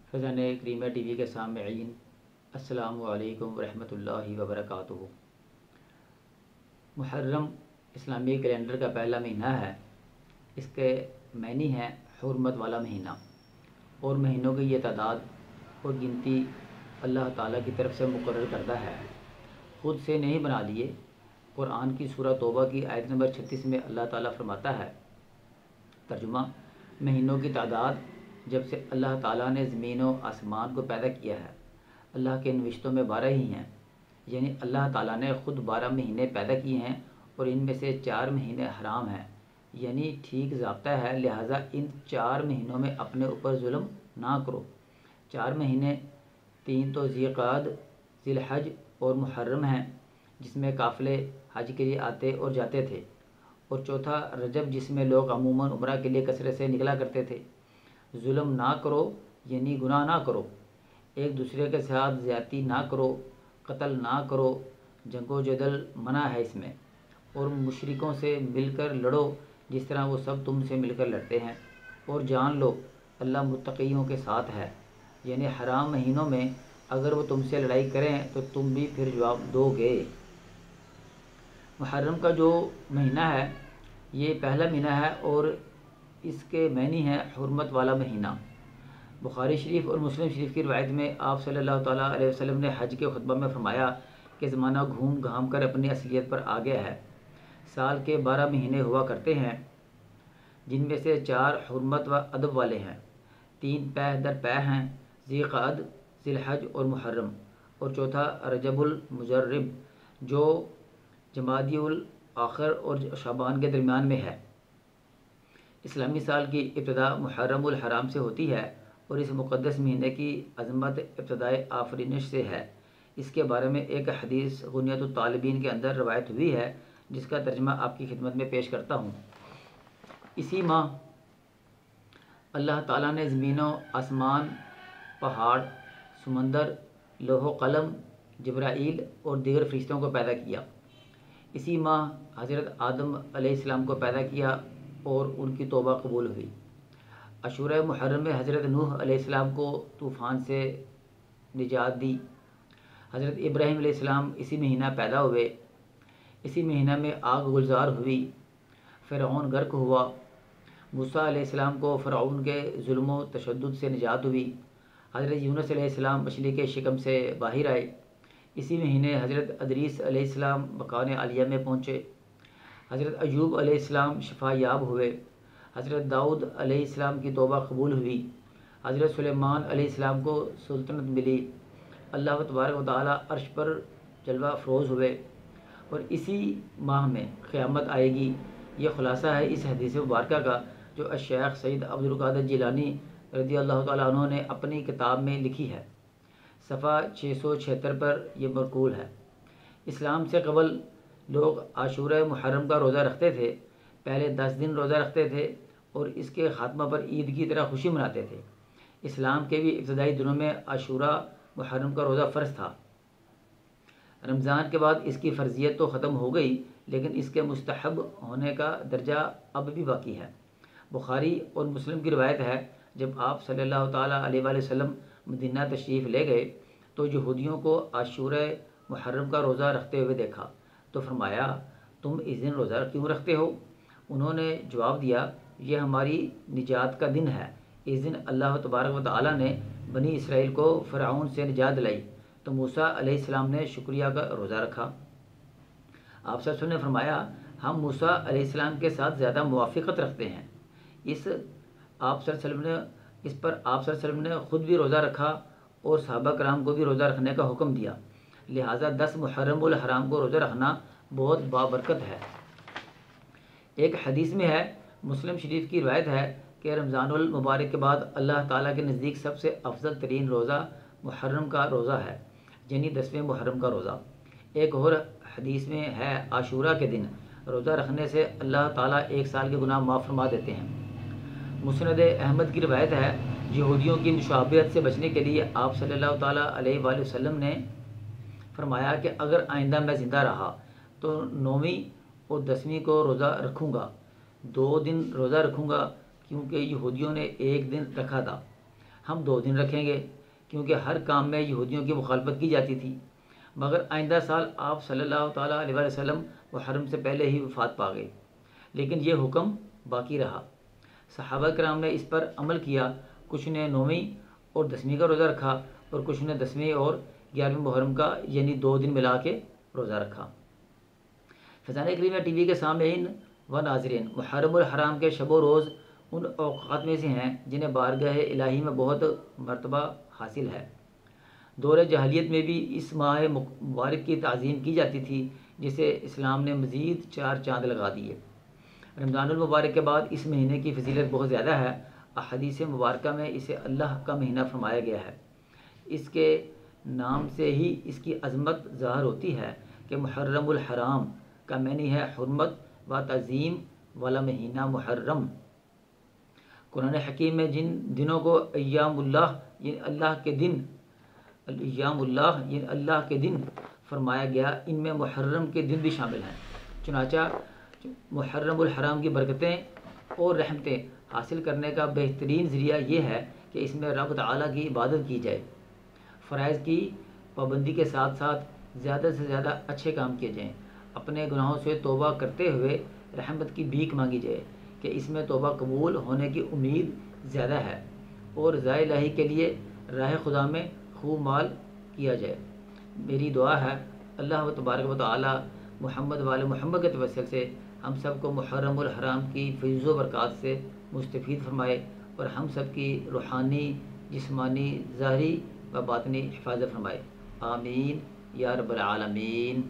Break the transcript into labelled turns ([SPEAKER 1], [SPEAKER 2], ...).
[SPEAKER 1] फ़ैज़ान करीमा TV के सामईन अस्सलामु अलैकुम वरहमतुल्लाहि वबरकातुहू। मुहर्रम इस्लामी कैलेंडर का पहला महीना है। इसके मानी है हुर्मत वाला महीना, और महीनों की ये तादाद और गिनती अल्लाह ताला की तरफ से मुकर्रर करदा है, ख़ुद से नहीं बना लिए। कुरान की सूरह तौबा की आयत नंबर 36 में अल्लाह ताला फरमाता है, तर्जुमा, महीनों की तादाद जब से अल्लाह ताला ने ज़मीन और आसमान को पैदा किया है, अल्लाह के नविश्तों में 12 ही हैं। यानी अल्लाह ताला ने ख़ुद 12 महीने पैदा किए हैं और इनमें से 4 महीने हराम हैं, यानी ठीक ज़ाब्ता है। लिहाजा इन 4 महीनों में अपने ऊपर जुल्म ना करो। 4 महीने 3 तो ज़िलक़ाद, ज़िलहज और मुहर्रम हैं, जिसमें काफ़िले हज के लिए आते और जाते थे, और चौथा रजब, जिसमें लोग अमूमन उम्रा के लिए कसरत से निकला करते थे। जुल्म ना करो यानी गुनाह ना करो, एक दूसरे के साथ ज़्यादती ना करो, कत्ल ना करो, जंगो जदल मना है इसमें, और मुशरिकों से मिलकर लड़ो जिस तरह वो सब तुमसे मिलकर लड़ते हैं। और जान लो अल्लाह मुत्तक़ियों के साथ है। यानी हराम महीनों में अगर वो तुमसे लड़ाई करें तो तुम भी फिर जवाब दोगे। मुहर्रम का जो महीना है ये पहला महीना है और इसके मानी है हुर्मत वाला महीना। बुखारी शरीफ और मुस्लिम शरीफ की रवायत में आप सल्लल्लाहु ताला अलैहि वसल्लम ने हज के खुतबा में फरमाया कि ज़माना घूम घाम कर अपनी असलियत पर आ गया है। साल के 12 महीने हुआ करते हैं, जिनमें से 4 हुर्मत व अदब वाले हैं, 3 पह दर पह हैं, ज़िलक़ाद, ज़िलहज और मुहर्रम, और चौथा रजबुल मुजर्रब जो जमादियुल आखिर और शाबान के दरमियान में है। इस्लामी साल की इब्तदा मुहर्रमुल हराम से होती है और इस मुक़द्दस महीने की अज़मत इब्तदाए आफरीनिश से है। इसके बारे में एक हदीस गुनियतुत तालिबीन के अंदर रवायत हुई है, जिसका तर्जुमा आपकी खिदमत में पेश करता हूँ। इसी माह अल्लाह ताला ने ज़मीनों, आसमान, पहाड़, समंदर, लोहो कलम, जिब्राईल और दीगर फ़रिश्तों को पैदा किया। इसी माह हज़रत आदम अलैहिस्सलाम को पैदा किया और उनकी तौबा कबूल हुई। अशूरा मुहर्रम में हज़रत नूह अलैहिस्सलाम को तूफ़ान से निजात दी। हज़रत इब्राहीम अलैहिस्सलाम इसी महीना पैदा हुए। इसी महीना में आग गुलजार हुई, फ़िरऔन गर्क हुआ। मूसा अलैहिस्सलाम को फ़िरऔन के जुल्म व तशद्दुद से निजात हुई। हज़रत यूनुस अलैहिस्सलाम मछली के शिकम से बाहर आए। इसी महीने हज़रत अदरीस अलैहिस्सलाम मकान आलिया में पहुँचे। हज़रत अय्यूब अलैहिस्सलाम शिफा याब हुए। हज़रत दाऊद अलैहिस्सलाम की तौबा कबूल हुई। हज़रत सुलेमान अलैहिस्सलाम को सुल्तनत मिली। अल्लाह तबारक व तआला अर्श पर जलवा अफरोज़ हुए और इसी माह में क़यामत आएगी। ये ख़ुलासा है इस हदीस मुबारक का जो अश-शेख सैयद अब्दुल क़ादिर जिलानी रज़ी अल्लाह तआला अन्हु ने अपनी किताब में लिखी है। सफ़ा 676 पर यह मरकूल है। इस्लाम से कबल लोग आशूरा मुहर्रम का रोज़ा रखते थे। पहले 10 दिन रोज़ा रखते थे और इसके ख़ात्मा पर ईद की तरह खुशी मनाते थे। इस्लाम के भी इब्तदाई दिनों में आशूरा मुहर्रम का रोज़ा फ़र्ज़ था। रमज़ान के बाद इसकी फ़र्ज़ियत तो ख़त्म हो गई, लेकिन इसके मुस्तहब होने का दर्जा अब भी बाकी है। बुखारी और मुस्लिम की रवायत है, जब आप सल्लल्लाहु ताला अलैहि वसल्लम मदीना तशरीफ़ ले गए तो यहूदियों को आशूरा मुहर्रम का रोज़ा रखते हुए देखा तो फरमाया, तुम इस दिन रोज़ा क्यों रखते हो? उन्होंने जवाब दिया, यह हमारी निजात का दिन है। इस दिन अल्लाह तबारक व तआला ने बनी इसराइल को फ़िरऔन से निजात दिलाई, तो मूसा अलैहिस्सलाम ने शुक्रिया का रोज़ा रखा। आप सब ने फरमाया, हम मूसा अलैहिस्सलाम के साथ ज़्यादा मुवाफ़क़त रखते हैं। इस पर आप सल्लल्लाहु ने ख़ुद भी रोज़ा रखा और सहाबा कराम को भी रोज़ा रखने का हुक्म दिया। लिहाजा 10 मुहर्रमुल हराम को रोज़ा रखना बहुत बाबरकत है। एक हदीस में है, मुस्लिम शरीफ की रवायत है कि रमज़ानुल मुबारक के बाद अल्लाह ताला के नज़दीक सबसे अफजल तरीन रोज़ा मुहर्रम का रोज़ा है, यानी 10वें मुहर्रम का रोज़ा। एक और हदीस में है, आशूरा के दिन रोज़ा रखने से अल्लाह ताला 1 साल के गुनाह माफ़ फरमा देते हैं। मुस्नद अहमद की रवायत है, यहूदियों की मुशाबहत से बचने के लिए आप सल्लल्लाहु ताला अलैहि वसल्लम ने फरमाया कि अगर आइंदा मैं ज़िंदा रहा तो 9वीं और 10वीं को रोज़ा रखूँगा। 2 दिन रोज़ा रखूँगा क्योंकि यहूदियों ने 1 दिन रखा था। हम 2 दिन रखेंगे, क्योंकि हर काम में यहूदियों की मुखालफत की जाती थी। मगर आइंदा साल आप सल्लल्लाहु ताला अलैहि वसल्लम मुहर्रम से पहले ही वफ़ात पा गए, लेकिन ये हुक्म बाकी रहा। सहाबा कराम ने इस पर अमल किया। कुछ ने 9वीं और 10वीं का रोज़ा रखा और कुछ ने 10वीं और 11वीं मुहर्रम का यानी 2 दिन मिला के रोज़ा रखा। फ़ैज़ान करीम टीवी के सामईन व नाज़रीन, मुहर्रमुल हराम के शब व रोज़ उन औक़ात में से हैं जिन्हें बारगाह इलाही में बहुत मर्तबा हासिल है। दौर जahलियत में भी इस माह मुबारक की ताज़ीम की जाती थी, जिसे इस्लाम ने मज़ीद 4 चाँद लगा दिए। रमज़ानुल मुबारक के बाद इस महीने की फजीलत बहुत ज़्यादा है। अहदीस मुबारक में इसे अल्लाह का महीना फरमाया गया है। इसके नाम से ही इसकी अज़मत ज़ाहिर होती है कि मुहर्रमुल हराम का मानी है हुर्मत व तज़ीम वाला महीना मुहर्रम। कुरान हकीम में जिन दिनों को अय्यामुल्लाह यानी अल्लाह के दिन फरमाया गया, इनमें मुहर्रम के दिन भी शामिल हैं। चुनाचा मुहर्रमुल हराम की बरकतें और रहमतें हासिल करने का बेहतरीन ज़रिया ये है कि इसमें रब तआला की इबादत की जाए, फ़राइज़ की पाबंदी के साथ साथ ज़्यादा से ज़्यादा अच्छे काम किए जाएँ, अपने गुनाहों से तौबा करते हुए रहमत की भीख मांगी जाए कि इसमें तौबा कबूल होने की उम्मीद ज़्यादा है, और ज़ाए इलाही के लिए राह खुदा में खूब माल किया जाए। मेरी दुआ है अल्लाह तबारक व तआला मोहम्मद वाले मोहम्मद के तवस्सुल से हम सब को मुहर्रमुल हराम की फ़ैज़ व बरक़ात से मुस्तफ़ीद फरमाए और हम सब की रूहानी, जिस्मानी, ज़ाहिरी व बातिनी हिफाज़त फरमाए। आमीन या रब्बल आलमीन।